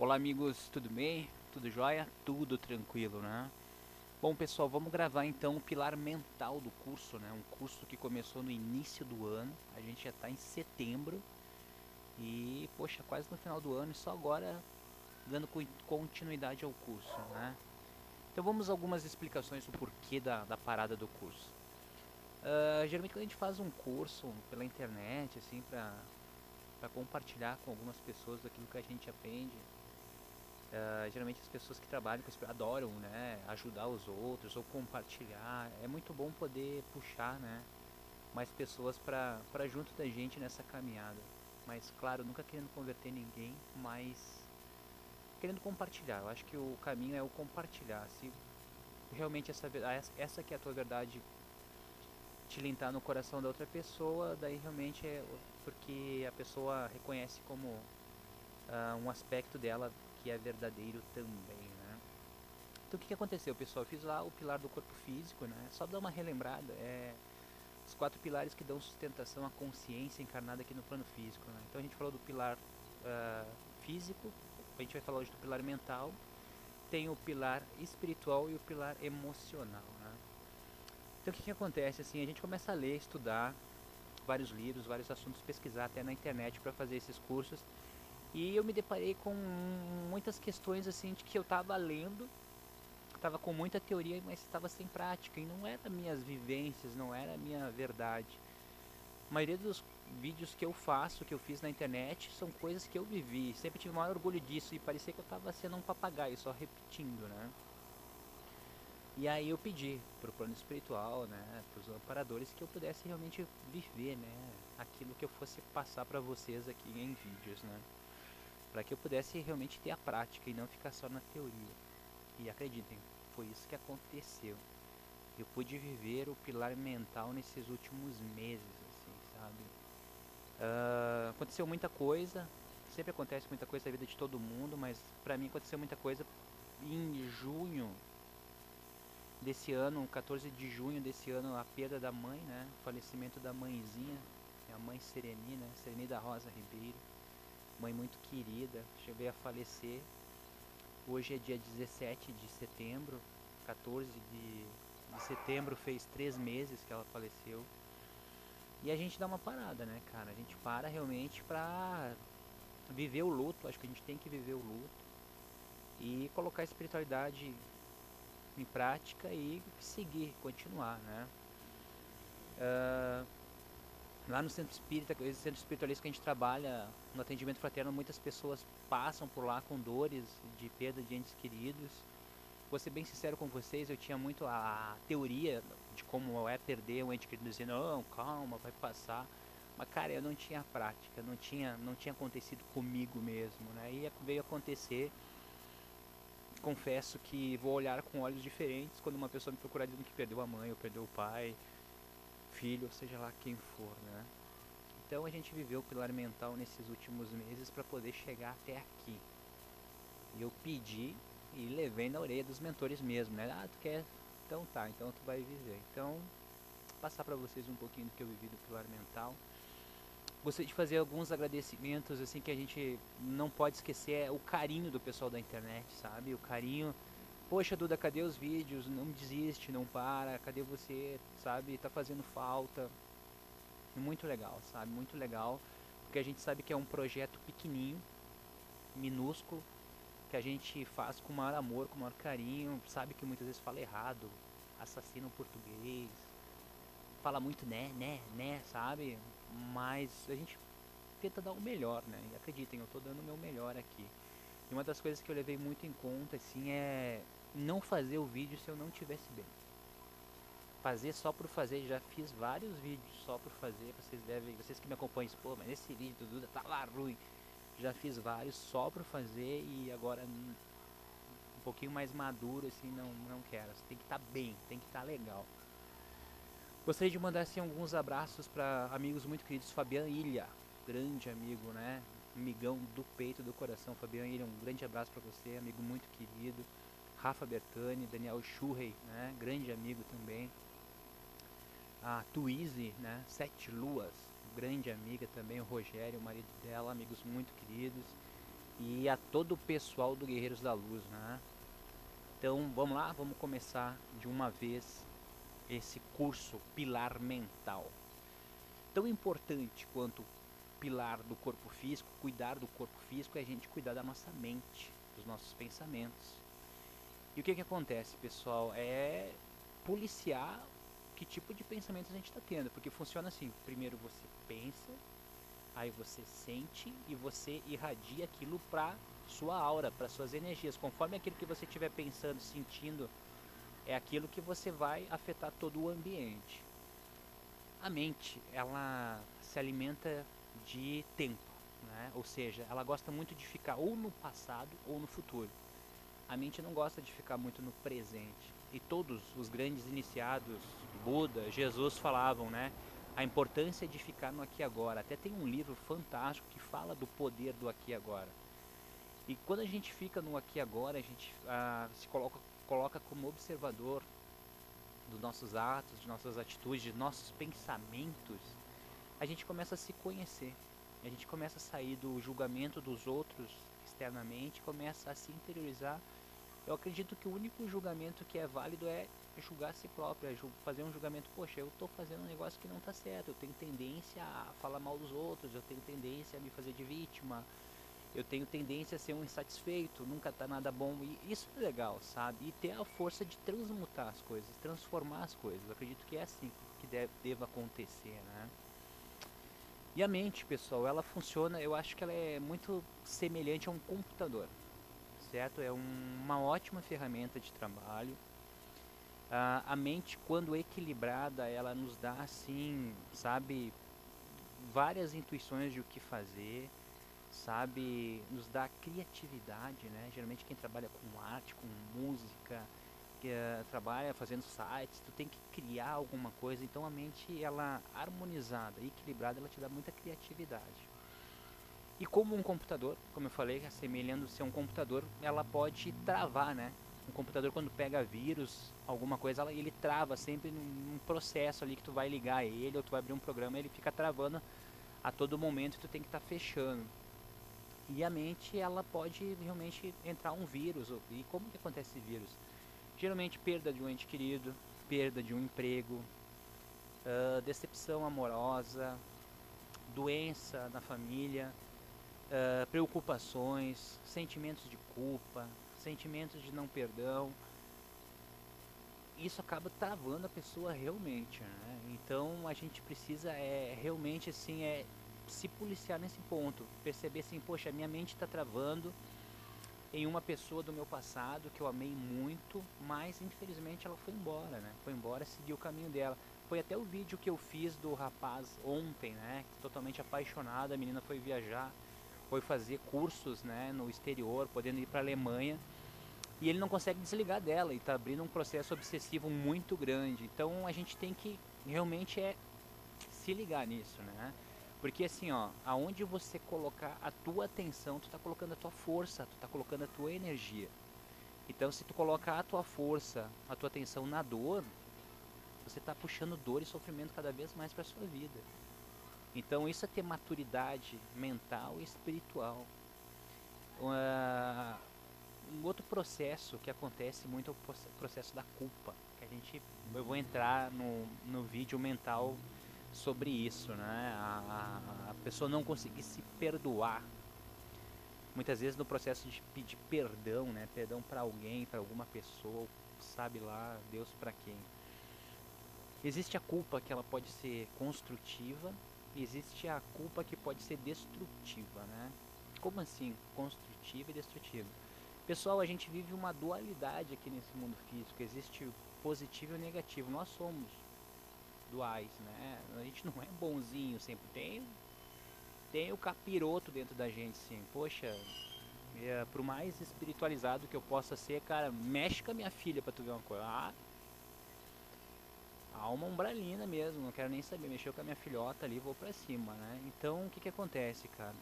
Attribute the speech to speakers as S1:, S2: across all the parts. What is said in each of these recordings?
S1: Olá amigos, tudo bem? Tudo jóia? Tudo tranquilo, né? Bom pessoal, vamos gravar então o pilar mental do curso, né? Um curso que começou no início do ano, a gente já está em setembro e, poxa, quase no final do ano e só agora dando continuidade ao curso, né? Então vamos a algumas explicações do porquê da parada do curso. Geralmente quando a gente faz um curso pela internet, assim, para compartilhar com algumas pessoas daquilo que a gente aprende, geralmente as pessoas que trabalham com isso adoram, né, ajudar os outros ou compartilhar. É muito bom poder puxar, né, mais pessoas para junto da gente nessa caminhada. Mas claro, nunca querendo converter ninguém, mas querendo compartilhar. Eu acho que o caminho é o compartilhar. Se realmente essa que é a tua verdade te linkar no coração da outra pessoa, daí realmente é porque a pessoa reconhece como um aspecto dela que é verdadeiro também, né? Então o que aconteceu, pessoal? Eu fiz lá o pilar do corpo físico, né? Só dar uma relembrada, os 4 pilares que dão sustentação à consciência encarnada aqui no plano físico, né? Então a gente falou do pilar uh, físico, a gente vai falar hoje do pilar mental, tem o pilar espiritual e o pilar emocional, né? Então o que acontece, assim, a gente começa a ler, estudar vários livros, vários assuntos, pesquisar até na internet para fazer esses cursos, e eu me deparei com muitas questões, assim, de que eu estava lendo, estava com muita teoria, mas estava sem prática, e não era minhas vivências, não era minha verdade. A maioria dos vídeos que eu faço, que eu fiz na internet, são coisas que eu vivi, sempre tive o maior orgulho disso, e parecia que eu estava sendo um papagaio, só repetindo, né? E aí eu pedi pro plano espiritual, né, pros amparadores, que eu pudesse realmente viver, né, aquilo que eu fosse passar para vocês aqui em vídeos, né? Para que eu pudesse realmente ter a prática e não ficar só na teoria. E acreditem, foi isso que aconteceu. Eu pude viver o pilar mental nesses últimos meses, assim, sabe? Aconteceu muita coisa, sempre acontece muita coisa na vida de todo mundo, mas pra mim aconteceu muita coisa em junho desse ano, 14 de junho desse ano, a perda da mãe, né? O falecimento da mãezinha, minha mãe Sereni, né? Sereni da Rosa Ribeiro, mãe muito querida, cheguei a falecer. Hoje é dia 17 de setembro, 14 de setembro, fez 3 meses que ela faleceu. E a gente dá uma parada, né, cara? A gente para realmente pra viver o luto. Acho que a gente tem que viver o luto e colocar a espiritualidade em prática e seguir, continuar, né? Lá no centro espírita, esse centro espiritualista que a gente trabalha no atendimento fraterno, muitas pessoas passam por lá com dores de perda de entes queridos. Vou ser bem sincero com vocês, eu tinha muito a teoria de como é perder um ente querido, dizendo, não, calma, vai passar. Mas, cara, eu não tinha prática, não tinha acontecido comigo mesmo, né? E veio acontecer. Confesso que vou olhar com olhos diferentes quando uma pessoa me procurar dizendo que perdeu a mãe, ou perdeu o pai, filho, seja lá quem for, né? Então a gente viveu o pilar mental nesses últimos meses para poder chegar até aqui. E eu pedi e levei na orelha dos mentores mesmo, né? Ah, tu quer? Então tá, então tu vai viver. Então, passar para vocês um pouquinho do que eu vivi do pilar mental. Gostaria de fazer alguns agradecimentos, assim, que a gente não pode esquecer, é o carinho do pessoal da internet, sabe? O carinho, poxa Duda, cadê os vídeos? Não desiste, não para, cadê você, sabe? Tá fazendo falta. Muito legal, sabe? Muito legal, porque a gente sabe que é um projeto pequenininho, minúsculo, que a gente faz com o maior amor, com o maior carinho, sabe que muitas vezes fala errado, assassina o português, fala muito né, sabe? Mas a gente tenta dar o melhor, né? E acreditem, eu tô dando o meu melhor aqui. E uma das coisas que eu levei muito em conta, assim, é não fazer o vídeo se eu não tivesse bem. Fazer só por fazer, já fiz vários vídeos só por fazer, vocês que me acompanham, pô, mas esse vídeo do Duda tá lá ruim. Já fiz vários só por fazer e agora um pouquinho mais maduro, assim, não quero. Você tem que estar bem, tem que estar legal. Gostaria de mandar, assim, alguns abraços para amigos muito queridos. Fabiano Ilha, grande amigo, né? Amigão do peito, do coração. Fabiano Ilha, um grande abraço para você, amigo muito querido. Rafa Bertani, Daniel Schurrey, né? Grande amigo também. A Twizy, né? Sete Luas, grande amiga também. O Rogério, o marido dela, amigos muito queridos. e a todo o pessoal do Guerreiros da Luz, né? Então vamos lá, vamos começar de uma vez esse curso Pilar Mental. Tão importante quanto pilar do corpo físico, cuidar do corpo físico, é a gente cuidar da nossa mente, dos nossos pensamentos. E o que acontece, pessoal? É policiar que tipo de pensamento a gente está tendo, porque funciona assim: primeiro você pensa, aí você sente e você irradia aquilo para sua aura, para suas energias. Conforme aquilo que você estiver pensando, sentindo, é aquilo que você vai afetar todo o ambiente. A mente, ela se alimenta de tempo, né? Ou seja, ela gosta muito de ficar ou no passado ou no futuro. A mente não gosta de ficar muito no presente. E todos os grandes iniciados, Buda, Jesus, falavam, né? A importância de ficar no aqui e agora. Até tem um livro fantástico que fala do poder do aqui e agora. E quando a gente fica no aqui e agora, a gente se coloca como observador dos nossos atos, de nossas atitudes, de nossos pensamentos, a gente começa a se conhecer. A gente começa a sair do julgamento dos outros externamente, começa a se interiorizar. Eu acredito que o único julgamento que é válido é julgar a si próprio, é fazer um julgamento: poxa, eu estou fazendo um negócio que não está certo, eu tenho tendência a falar mal dos outros, eu tenho tendência a me fazer de vítima, eu tenho tendência a ser um insatisfeito, nunca tá nada bom. E isso é legal, sabe? E ter a força de transmutar as coisas, transformar as coisas. Eu acredito que é assim que deva acontecer, né? E a mente, pessoal, ela funciona, eu acho que ela é muito semelhante a um computador, certo? É uma ótima ferramenta de trabalho. A mente, quando equilibrada, ela nos dá, assim, sabe, várias intuições de o que fazer, sabe, nos dá criatividade, né? Geralmente quem trabalha com arte, com música, que trabalha fazendo sites, tu tem que criar alguma coisa. Então a mente, ela harmonizada, equilibrada, ela te dá muita criatividade. E como um computador, como eu falei, assemelhando-se a um computador, ela pode travar, né? Um computador, quando pega vírus, alguma coisa, ele trava sempre num processo ali que tu vai ligar ele, ou tu vai abrir um programa, ele fica travando a todo momento e tu tem que estar fechando. E a mente, ela pode realmente entrar um vírus. E como que acontece esse vírus? Geralmente perda de um ente querido, perda de um emprego, decepção amorosa, doença na família, preocupações, sentimentos de culpa, sentimentos de não perdão. Isso acaba travando a pessoa realmente, né? Então a gente precisa realmente assim se policiar nesse ponto, perceber assim: poxa, minha mente está travando em uma pessoa do meu passado que eu amei muito, mas infelizmente ela foi embora, né? Foi embora, seguiu o caminho dela. Foi até o vídeo que eu fiz do rapaz ontem, né? Totalmente apaixonado, a menina foi viajar, foi fazer cursos, né, no exterior, podendo ir para a Alemanha, e ele não consegue desligar dela e está abrindo um processo obsessivo muito grande. Então a gente tem que realmente se ligar nisso, né? Porque assim, ó, aonde você colocar a tua atenção, tu tá colocando a tua força, tu tá colocando a tua energia. Então se tu colocar a tua força, a tua atenção na dor, você tá puxando dor e sofrimento cada vez mais para sua vida. Então isso é ter maturidade mental e espiritual. Um outro processo que acontece muito é o processo da culpa, que eu vou entrar no vídeo mental sobre isso, né? A pessoa não conseguir se perdoar. Muitas vezes no processo de pedir perdão, né? Perdão para alguém, para alguma pessoa, sabe lá Deus para quem. Existe a culpa que ela pode ser construtiva, e existe a culpa que pode ser destrutiva, né? Como assim, construtiva e destrutiva? Pessoal, a gente vive uma dualidade aqui nesse mundo físico. Existe o positivo e o negativo. Nós somos duais, né? A gente não é bonzinho sempre. Tem o capiroto dentro da gente, sim. Poxa, pro mais espiritualizado que eu possa ser, cara, mexe com a minha filha pra tu ver uma coisa. Alma umbralina mesmo, não quero nem saber. Mexeu com a minha filhota ali, vou pra cima, né? Então, o que acontece, cara?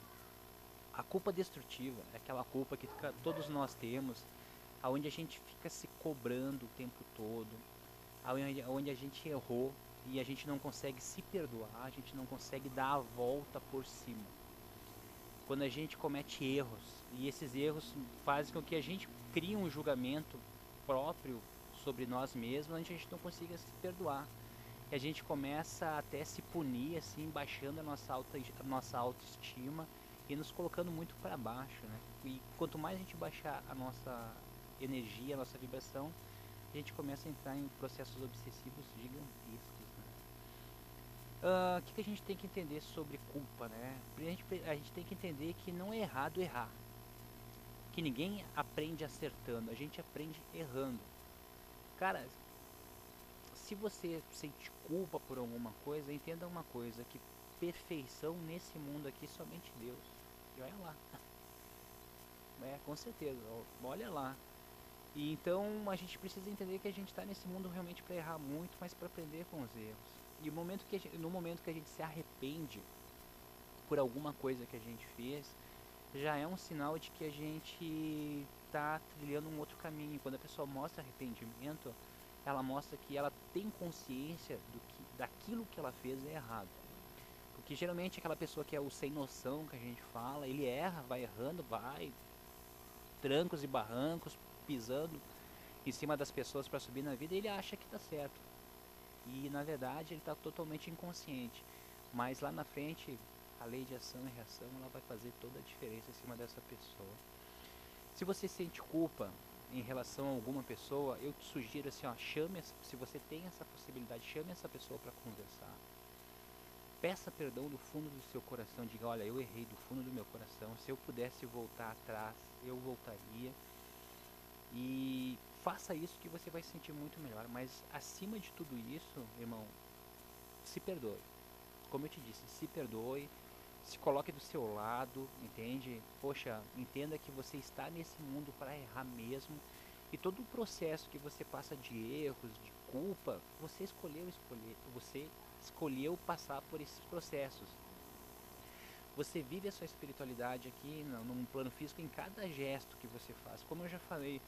S1: A culpa destrutiva é aquela culpa que todos nós temos, aonde a gente fica se cobrando o tempo todo, onde a gente errou e a gente não consegue se perdoar, a gente não consegue dar a volta por cima. quando a gente comete erros, e esses erros fazem com que a gente crie um julgamento próprio sobre nós mesmos, onde a gente não consiga se perdoar. E a gente começa até se punir, assim, baixando a nossa autoestima e nos colocando muito para baixo, né? E quanto mais a gente baixar a nossa energia, a nossa vibração, a gente começa a entrar em processos obsessivos gigantescos, né? O que a gente tem que entender sobre culpa, né? A gente tem que entender que não é errado errar. Que ninguém aprende acertando, a gente aprende errando. Cara, se você sente culpa por alguma coisa, entenda uma coisa, que perfeição nesse mundo aqui somente Deus. E olha lá. Com certeza, olha lá. E então a gente precisa entender que a gente está nesse mundo realmente para errar muito, mas para aprender com os erros. E no momento que a gente se arrepende por alguma coisa que a gente fez, já é um sinal de que a gente está trilhando um outro caminho. Quando a pessoa mostra arrependimento, ela mostra que ela tem consciência daquilo que ela fez é errado. Porque geralmente aquela pessoa que é o sem noção que a gente fala, ele erra, vai errando, vai trancos e barrancos, pisando em cima das pessoas para subir na vida, e ele acha que está certo. E na verdade ele está totalmente inconsciente. Mas lá na frente, a lei de ação e reação, ela vai fazer toda a diferença em cima dessa pessoa. Se você sente culpa em relação a alguma pessoa, eu te sugiro assim, ó, se você tem essa possibilidade, chame essa pessoa para conversar. Peça perdão do fundo do seu coração, diga, olha, eu errei do fundo do meu coração, se eu pudesse voltar atrás, eu voltaria. E faça isso que você vai se sentir muito melhor. Mas acima de tudo isso, irmão, se perdoe. Como eu te disse, se perdoe, se coloque do seu lado, entende? Poxa, entenda que você está nesse mundo para errar mesmo. E todo o processo que você passa de erros, de culpa, você escolheu passar por esses processos. Você vive a sua espiritualidade aqui num plano físico em cada gesto que você faz. Como eu já falei,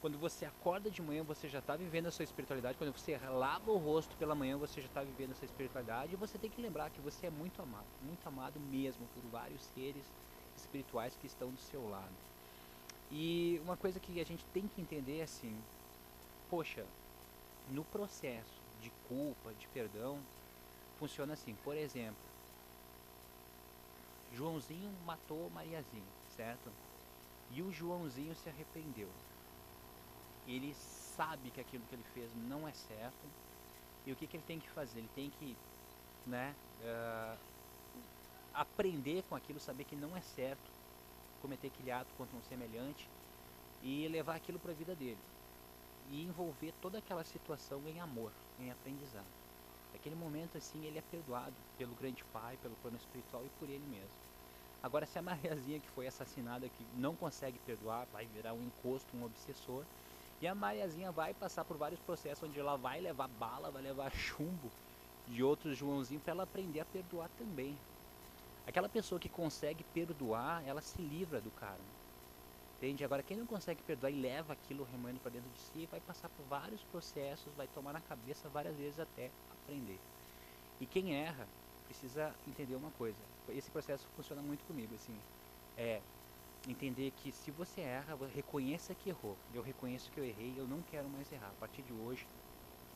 S1: quando você acorda de manhã, você já está vivendo a sua espiritualidade. Quando você lava o rosto pela manhã, você já está vivendo a sua espiritualidade. E você tem que lembrar que você é muito amado mesmo por vários seres espirituais que estão do seu lado. E uma coisa que a gente tem que entender é assim, poxa, no processo de culpa, de perdão, funciona assim. Por exemplo, Joãozinho matou Mariazinha, certo? E o Joãozinho se arrependeu. Ele sabe que aquilo que ele fez não é certo. E o que ele tem que fazer? Ele tem que, né, aprender com aquilo, saber que não é certo cometer aquele ato contra um semelhante e levar aquilo para a vida dele. E envolver toda aquela situação em amor, em aprendizado. Naquele momento assim ele é perdoado pelo grande pai, pelo plano espiritual e por ele mesmo. Agora, se a Mariazinha que foi assassinada, que não consegue perdoar, vai virar um encosto, um obsessor. E a Mariazinha vai passar por vários processos onde ela vai levar bala, vai levar chumbo de outros Joãozinho para ela aprender a perdoar também. Aquela pessoa que consegue perdoar, ela se livra do cara. Entende? Agora, quem não consegue perdoar e leva aquilo remoendo para dentro de si, vai passar por vários processos, vai tomar na cabeça várias vezes até aprender. E quem erra precisa entender uma coisa. Esse processo funciona muito comigo, assim. Entender que se você erra, reconheça que errou. Eu reconheço que eu errei, eu não quero mais errar. A partir de hoje,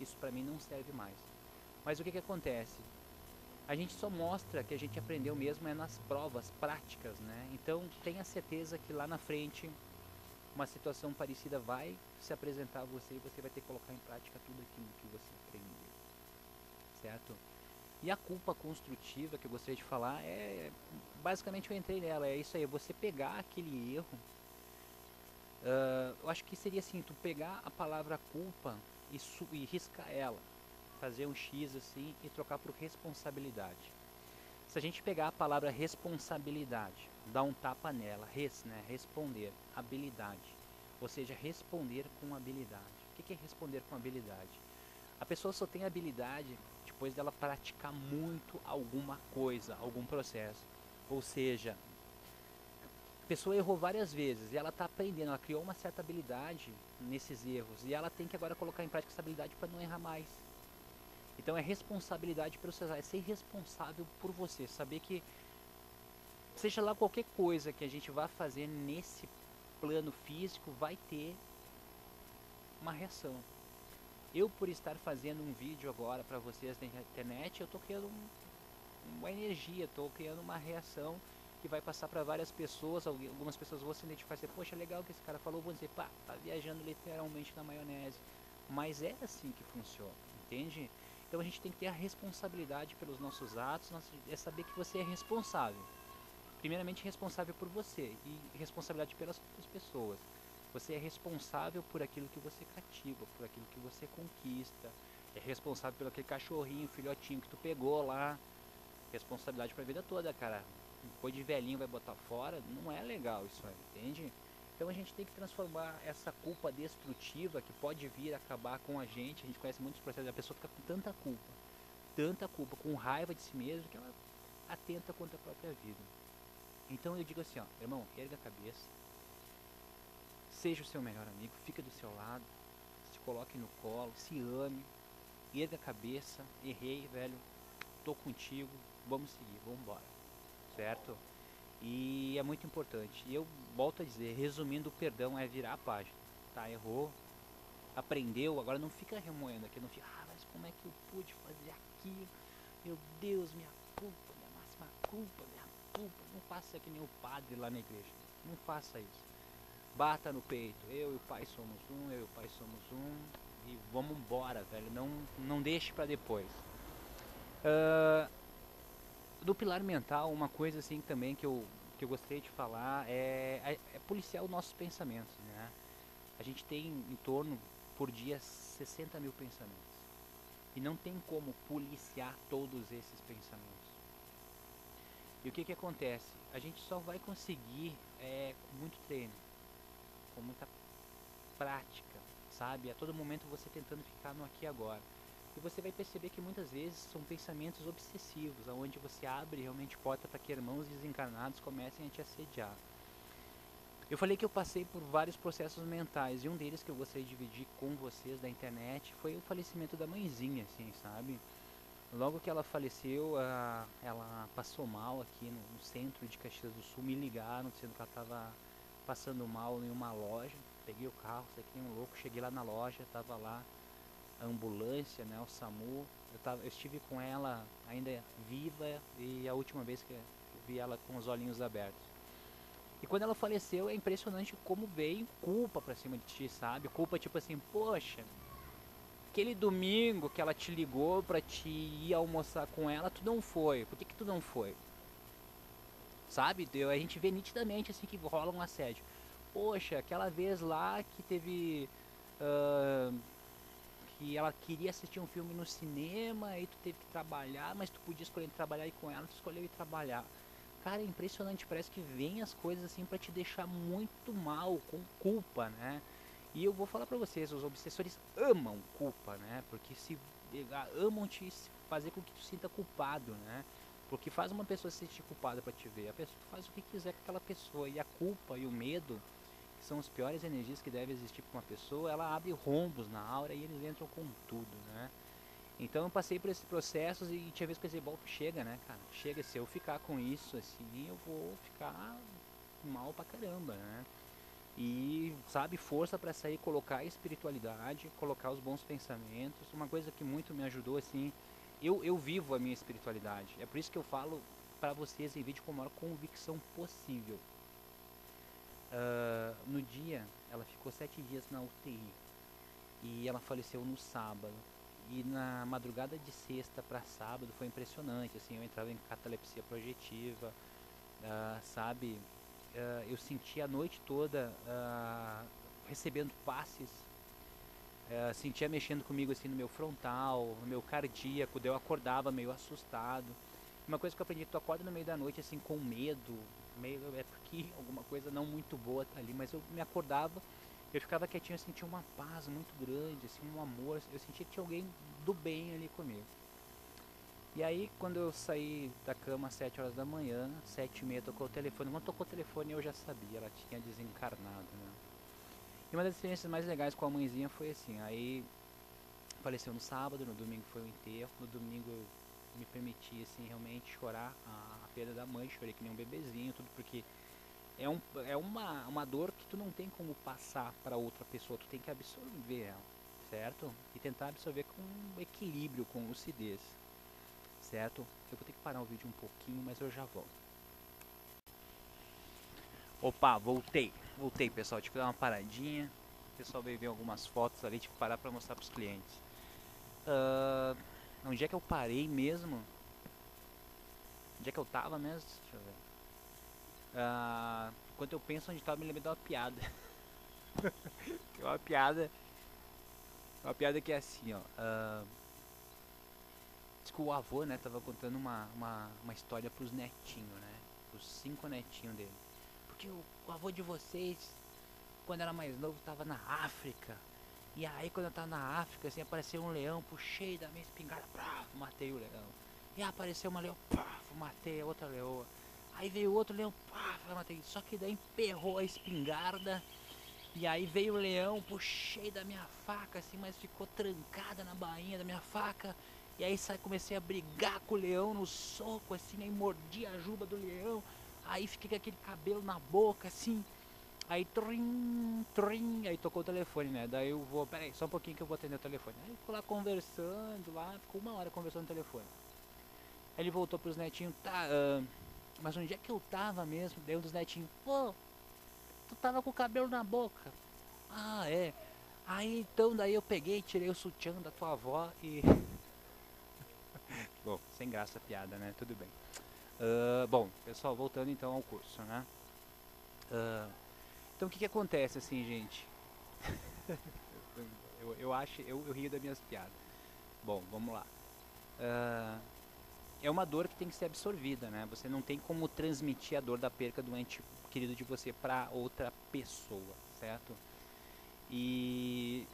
S1: isso para mim não serve mais. Mas o que acontece? A gente só mostra que a gente aprendeu mesmo nas provas práticas, né? Então tenha certeza que lá na frente uma situação parecida vai se apresentar a você e você vai ter que colocar em prática tudo aquilo que você aprendeu, certo? E a culpa construtiva que eu gostaria de falar basicamente eu entrei nela, é isso aí, você pegar aquele erro, eu acho que seria assim, tu pegar a palavra culpa e riscar ela, fazer um X assim e trocar por responsabilidade. Se a gente pegar a palavra responsabilidade, dar um tapa nela, responder, habilidade, ou seja, responder com habilidade. O que é responder com habilidade? A pessoa só tem habilidade depois dela praticar muito alguma coisa, algum processo. Ou seja, a pessoa errou várias vezes e ela está aprendendo, ela criou uma certa habilidade nesses erros e ela tem que agora colocar em prática essa habilidade para não errar mais. Então é responsabilidade pelo seu, é ser responsável por você, saber que seja lá qualquer coisa que a gente vá fazer nesse plano físico, vai ter uma reação. Eu, por estar fazendo um vídeo agora para vocês na internet, eu tô criando uma energia, tô criando uma reação que vai passar para várias pessoas. Algumas pessoas vão se identificar e dizer, poxa, legal que esse cara falou, vão dizer, pá, tá viajando literalmente na maionese. Mas é assim que funciona, entende? Então a gente tem que ter a responsabilidade pelos nossos atos, é saber que você é responsável. Primeiramente responsável por você e responsabilidade pelas outras pessoas. Você é responsável por aquilo que você cativa, por aquilo que você conquista. É responsável pelo aquele cachorrinho, filhotinho que tu pegou lá. Responsabilidade pra vida toda, cara. Depois de velhinho vai botar fora, não é legal isso aí, entende? Então a gente tem que transformar essa culpa destrutiva que pode vir a acabar com a gente conhece muitos processos, a pessoa fica com tanta culpa, com raiva de si mesmo, que ela atenta contra a própria vida. Então eu digo assim, ó, irmão, erga a cabeça, seja o seu melhor amigo, fica do seu lado, se coloque no colo, se ame, erga a cabeça, errei, velho, tô contigo, vamos seguir, vamos embora, certo? E é muito importante. E eu volto a dizer, resumindo, o perdão é virar a página, tá? Errou, aprendeu, agora não fica remoendo aqui, não fica, mas como é que eu pude fazer aquilo? Meu Deus, minha culpa, minha máxima culpa, minha culpa. Não faça que nem o padre lá na igreja, não faça isso. Bata no peito, eu e o pai somos um, eu e o pai somos um, e vamos embora, velho, não deixe pra depois. Do pilar mental, uma coisa assim também que eu gostaria de falar é policiar os nossos pensamentos, né? A gente tem em torno, por dia, 60 mil pensamentos. E não tem como policiar todos esses pensamentos. E o que acontece? A gente só vai conseguir com muito treino, com muita prática, sabe? A todo momento você tentando ficar no aqui e agora. E você vai perceber que muitas vezes são pensamentos obsessivos, onde você abre realmente porta para que irmãos desencarnados comecem a te assediar. Eu falei que eu passei por vários processos mentais, e um deles que eu gostaria de dividir com vocês da internet foi o falecimento da mãezinha, assim, sabe? Logo que ela faleceu, ela passou mal aqui no centro de Caxias do Sul, me ligaram dizendo que ela estava passando mal em uma loja. Peguei o carro, saí que nem um louco, cheguei lá na loja, estava lá a ambulância, né, o SAMU. Eu estive com ela ainda viva e a última vez que eu vi ela com os olhinhos abertos. E quando ela faleceu, é impressionante como veio culpa pra cima de ti, sabe? Culpa tipo assim, poxa, aquele domingo que ela te ligou pra te ir almoçar com ela, tu não foi. Por que tu não foi? Sabe? A gente vê nitidamente assim que rola um assédio. Poxa, aquela vez lá que teve... que ela queria assistir um filme no cinema, aí tu teve que trabalhar, mas tu podia escolher trabalhar e com ela, tu escolheu ir trabalhar. Cara, é impressionante, parece que vem as coisas assim pra te deixar muito mal, com culpa, né? E eu vou falar pra vocês, os obsessores amam culpa, né? Porque se amam te fazer com que tu sinta culpado, né? Porque faz uma pessoa se sentir culpada pra te ver. A pessoa faz o que quiser com aquela pessoa. E a culpa e o medo, que são as piores energias que devem existir pra uma pessoa, ela abre rombos na aura e eles entram com tudo, né? Então eu passei por esses processos e tinha vezes que eu pensei, bom, chega, né, cara? Chega, se eu ficar com isso assim, eu vou ficar mal pra caramba, né? E, sabe, força pra sair, colocar a espiritualidade, colocar os bons pensamentos. Uma coisa que muito me ajudou, assim, eu vivo a minha espiritualidade. É por isso que eu falo pra vocês em vídeo com a maior convicção possível. No dia, ela ficou 7 dias na UTI e ela faleceu no sábado. E na madrugada de sexta para sábado foi impressionante, assim, eu entrava em catalepsia projetiva, sabe? Eu senti a noite toda recebendo passes, sentia mexendo comigo assim no meu frontal, no meu cardíaco, daí eu acordava meio assustado. Uma coisa que eu aprendi, tu acorda no meio da noite assim com medo, é porque alguma coisa não muito boa tá ali, mas eu me acordava, eu ficava quietinho, eu sentia uma paz muito grande, assim, um amor, eu sentia que tinha alguém do bem ali comigo. E aí quando eu saí da cama às 7 horas da manhã, 7h30 tocou o telefone, quando tocou o telefone eu já sabia, ela tinha desencarnado, né? E uma das experiências mais legais com a mãezinha foi assim, aí faleceu no sábado, no domingo foi o enterro, no domingo eu me permiti assim realmente chorar a perda da mãe, chorei que nem um bebezinho, tudo porque é uma dor que tu não tem como passar para outra pessoa, tu tem que absorver ela, certo? E tentar absorver com equilíbrio, com lucidez, certo? Eu vou ter que parar o vídeo um pouquinho, mas eu já volto. Opa, voltei, pessoal, tive que dar uma paradinha, o pessoal veio ver algumas fotos ali, tive que parar para mostrar para os clientes. Onde é que eu parei mesmo? Onde é que eu tava mesmo? Deixa eu ver. Enquanto eu penso onde tava, me lembro de uma piada. Tem uma piada que é assim, ó. Diz que o avô, né, tava contando uma história pros netinhos, né? Os 5 netinhos dele. Porque o avô de vocês, quando era mais novo, tava na África. E aí quando eu tava na África, assim, apareceu um leão, puxei da minha espingarda, matei o leão. E apareceu uma leoa, matei a outra leoa. Aí veio outro leão, matei. Só que daí emperrou a espingarda. E aí veio o leão, puxei da minha faca, assim, mas ficou trancada na bainha da minha faca. E aí comecei a brigar com o leão no soco, assim, aí mordi a juba do leão. Aí fiquei com aquele cabelo na boca, assim. Aí trim, aí tocou o telefone, né? Daí eu vou, peraí, só um pouquinho que eu vou atender o telefone. Aí ficou lá conversando, ficou 1 hora conversando no telefone. Aí ele voltou pros netinhos, tá, mas onde é que eu tava mesmo? Daí um dos netinhos, pô, tu tava com o cabelo na boca. Ah, é. Aí então daí eu peguei, tirei o sutiã da tua avó e... Bom, sem graça a piada, né? Tudo bem. Bom, pessoal, voltando então ao curso, né? Então o que acontece assim, gente? eu rio das minhas piadas. Bom, vamos lá. É uma dor que tem que ser absorvida, né? Você não tem como transmitir a dor da perca do ente querido de você para outra pessoa, certo? E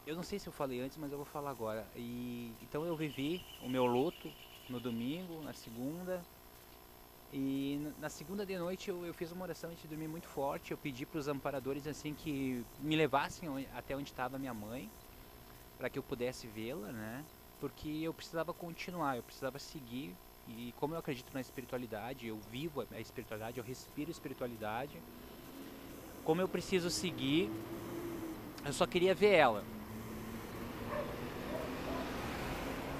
S1: eu não sei se eu falei antes, mas eu vou falar agora. E então eu vivi o meu luto no domingo, na segunda. E na segunda de noite eu fiz uma oração antes de dormir muito forte. Eu pedi para os amparadores assim que me levassem até onde estava minha mãe, para que eu pudesse vê-la, né? Porque eu precisava continuar, eu precisava seguir. E como eu acredito na espiritualidade, eu vivo a espiritualidade, eu respiro espiritualidade. Como eu preciso seguir, eu só queria ver ela.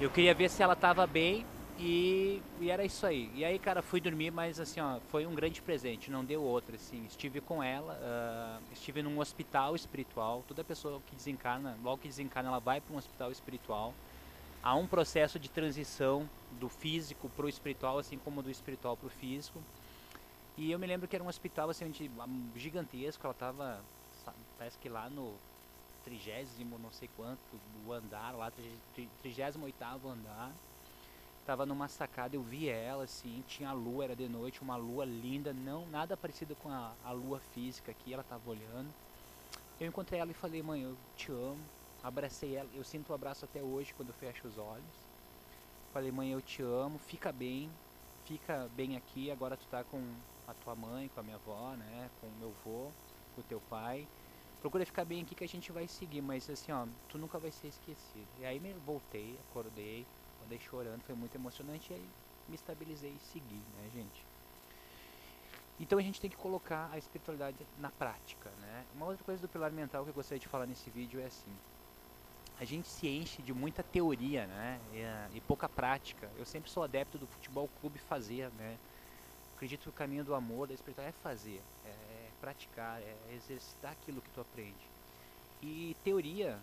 S1: Eu queria ver se ela estava bem e era isso aí. E aí, cara, fui dormir, mas assim, ó, foi um grande presente, não deu outra, assim. Estive com ela, estive num hospital espiritual. Toda pessoa que desencarna, logo que desencarna, ela vai para um hospital espiritual. Há um processo de transição do físico pro espiritual, assim como do espiritual pro físico. E eu me lembro que era um hospital assim, gigantesco, ela tava, parece que lá no 30º, não sei quanto, o andar, lá 38º andar. Tava numa sacada, eu vi ela assim, tinha a lua, era de noite, uma lua linda, não nada parecido com a lua física aqui, ela tava olhando. Eu encontrei ela e falei, mãe, eu te amo. Abracei ela, eu sinto o abraço até hoje quando eu fecho os olhos. Falei, mãe, eu te amo, fica bem aqui, agora tu tá com a tua mãe, com a minha avó, né, com o meu avô, com o teu pai. Procura ficar bem aqui que a gente vai seguir, mas assim, ó, tu nunca vai ser esquecido. E aí voltei, acordei, andei chorando, foi muito emocionante, e aí me estabilizei e segui, né, gente. Então a gente tem que colocar a espiritualidade na prática, né. Uma outra coisa do pilar mental que eu gostaria de falar nesse vídeo é assim, a gente se enche de muita teoria, né, e pouca prática. Eu sempre sou adepto do futebol clube fazer, né. Acredito que o caminho do amor, da espiritualidade é fazer, é praticar, é exercitar aquilo que tu aprende. E teoria